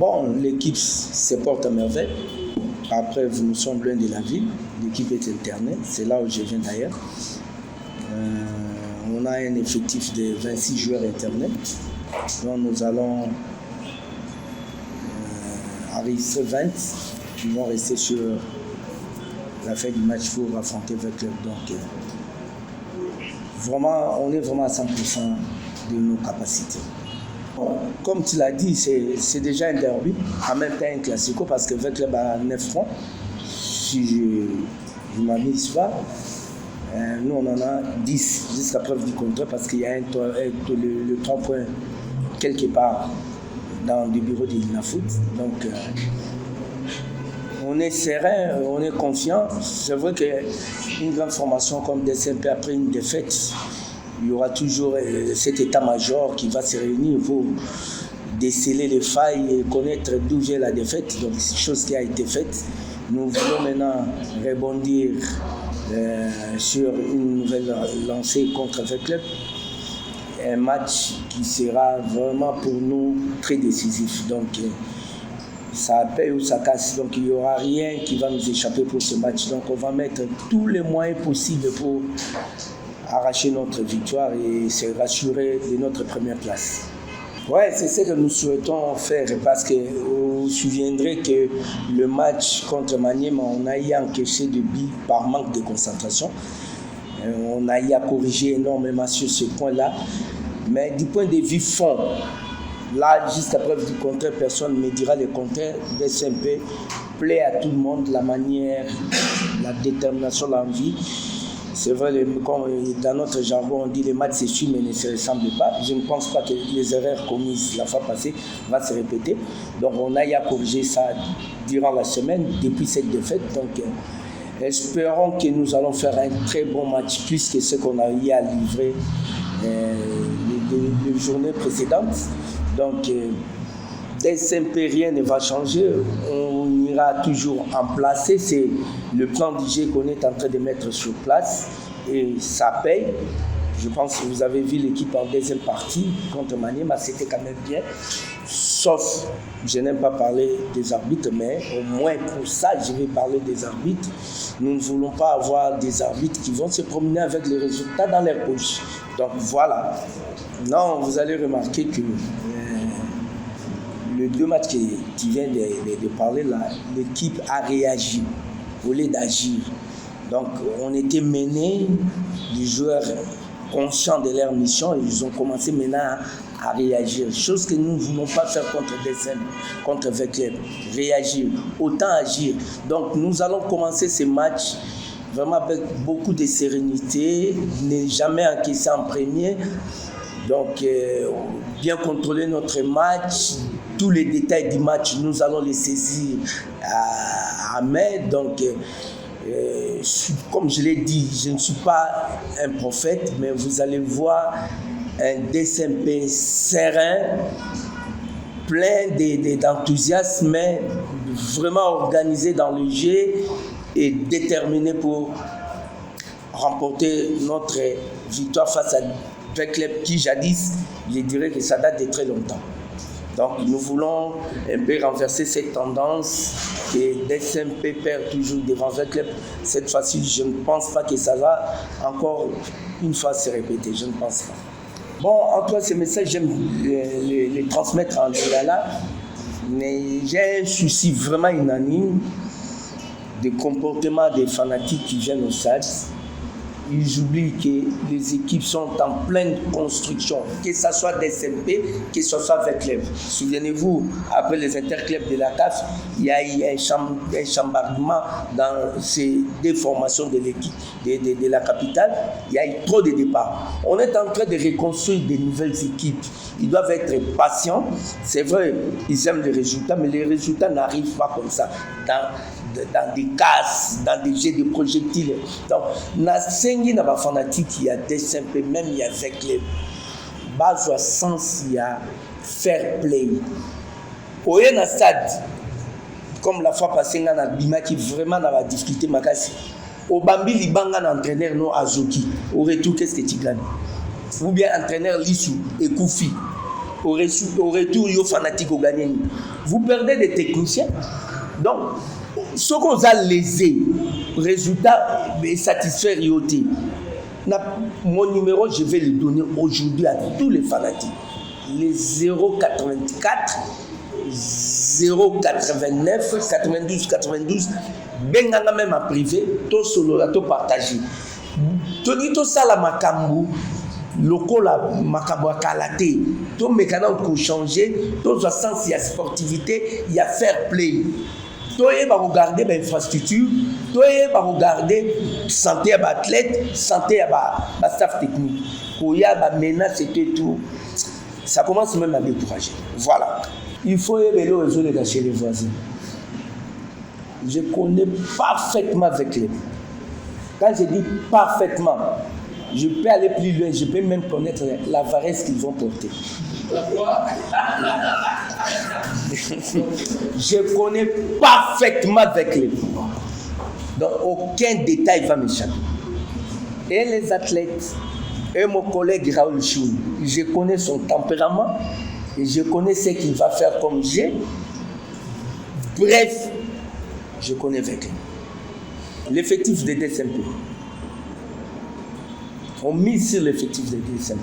Bon, l'équipe se porte à merveille. Après, nous sommes loin de la ville. L'équipe est internée. C'est là où je viens d'ailleurs. On a un effectif de 26 joueurs internés. Donc nous allons enregistrer 20 qui vont rester sur la fin du match pour affronter le club. Donc vraiment, on est vraiment à 100% de nos capacités. Comme tu l'as dit, c'est déjà un derby, en même temps un classico parce que le club a 9 francs. Si je ne m'amuse pas, nous on en a 10 jusqu'à preuve du contraire parce qu'il y a le 3 points quelque part dans le bureau de l'INAFoot. Donc on est serein, on est confiant. C'est vrai qu'une grande formation comme DSMP après une défaite, il y aura toujours cet état-major qui va se réunir pour déceler les failles et connaître d'où vient la défaite. Donc c'est une chose qui a été faite. Nous voulons maintenant rebondir sur une nouvelle lancée contre le club. Un match qui sera vraiment pour nous très décisif. Donc ça paye ou ça casse. Donc il n'y aura rien qui va nous échapper pour ce match. Donc on va mettre tous les moyens possibles pour arracher notre victoire et se rassurer de notre première place. Ouais, c'est ce que nous souhaitons faire parce que vous vous souviendrez que le match contre Maniema, on a eu encaissé de buts par manque de concentration. On a eu à corriger énormément sur ce point-là. Mais du point de vue fond, là, jusqu'à preuve du contraire, personne ne me dira le contraire. DSMP plaît à tout le monde, la manière, la détermination, l'envie. C'est vrai, comme dans notre jargon, on dit les matchs se suivent mais ne se ressemblent pas. Je ne pense pas que les erreurs commises la fois passée vont se répéter. Donc on a eu à corriger ça durant la semaine, depuis cette défaite. Donc espérons que nous allons faire un très bon match, plus que ce qu'on a eu à livrer les journées précédentes. Donc DSMP, rien ne va changer. On ira toujours en place. C'est le plan d'IG qu'on est en train de mettre sur place et ça paye. Je pense que vous avez vu l'équipe en deuxième partie contre Maniema, c'était quand même bien. Sauf, je n'aime pas parler des arbitres, mais au moins pour ça, je vais parler des arbitres. Nous ne voulons pas avoir des arbitres qui vont se promener avec les résultats dans leur poche. Donc voilà. Non, vous allez remarquer que les deux matchs que tu viens de parler là, l'équipe a réagi au lieu d'agir. Donc on était menés, les joueurs conscients de leur mission, ils ont commencé maintenant à réagir. Chose que nous ne voulons pas faire contre DSM, contre Vecleb. Réagir, autant agir. Donc nous allons commencer ces matchs vraiment avec beaucoup de sérénité, ne jamais encaisser en premier. Donc bien contrôler notre match. Tous les détails du match, nous allons les saisir à mai. Donc, comme je l'ai dit, je ne suis pas un prophète, mais vous allez voir un DSMP serein, plein d'enthousiasme, mais vraiment organisé dans le jeu et déterminé pour remporter notre victoire face à Vecleb qui jadis, je dirais que ça date de très longtemps. Donc nous voulons un peu renverser cette tendance que DSMP perd toujours devant Vecleb. Cette fois-ci, je ne pense pas que ça va encore une fois se répéter. Je ne pense pas. Bon, en toi, ces messages, j'aime les transmettre en lingala, mais j'ai un souci vraiment unanime du comportement des fanatiques qui viennent au stade. Ils oublient que les équipes sont en pleine construction, que ce soit DSMP, que ce soit Vecleb. Souvenez-vous, après les interclubs de la CAF, il y a eu un chambardement dans ces déformations de l'équipe de la capitale. Il y a eu trop de départs. On est en train de reconstruire de nouvelles équipes. Ils doivent être patients. C'est vrai, ils aiment les résultats, mais les résultats n'arrivent pas comme ça. Dans des casses, dans des jets de projectiles. Donc, il y a des fanatiques, il y a des simples, même il y a Vecleb. Base sens, il y a fair play. Au y a stade, comme la fois passée, il y a Bima qui vraiment n'a difficulté. Au Bambi, il y a un entraîneur non Azoki. Au retour, qu'est-ce que tu gagnes? Ou bien entraîneur Lissou et Koufi. au retour, il y a fanatique au gagnant. Vous perdez des techniciens. Donc, ce qu'on a lésé, résultat est satisfaire IoT. Mon numéro, je vais le donner aujourd'hui à tous les fanatiques. Les 084 089 92 92. Benganga même en privé, tout solo là, tout partagé. Tout ça la makambu. Lokola makambo kalaté, tout mécanisme pour changer, tout ça sens il y a sportivité, il y a fair play. Tout est va regarder l'infrastructure, tout est va regarder santé à athlète, santé à staff technique. Pour y a menace c'était tout. Ça commence même à décourager. Voilà. Il faut élever les autres chez les voisins. Je connais parfaitement avec les. Quand je dis parfaitement, je peux aller plus loin, je peux même connaître la varesse qu'ils vont porter. Je connais parfaitement avec les. Donc aucun détail va m'échapper. Et les athlètes, et mon collègue Raoul Choun, je connais son tempérament et je connais ce qu'il va faire comme jet. Bref, je connais avec lui. L'effectif de DSMP. On mise sur l'effectif de DSMP.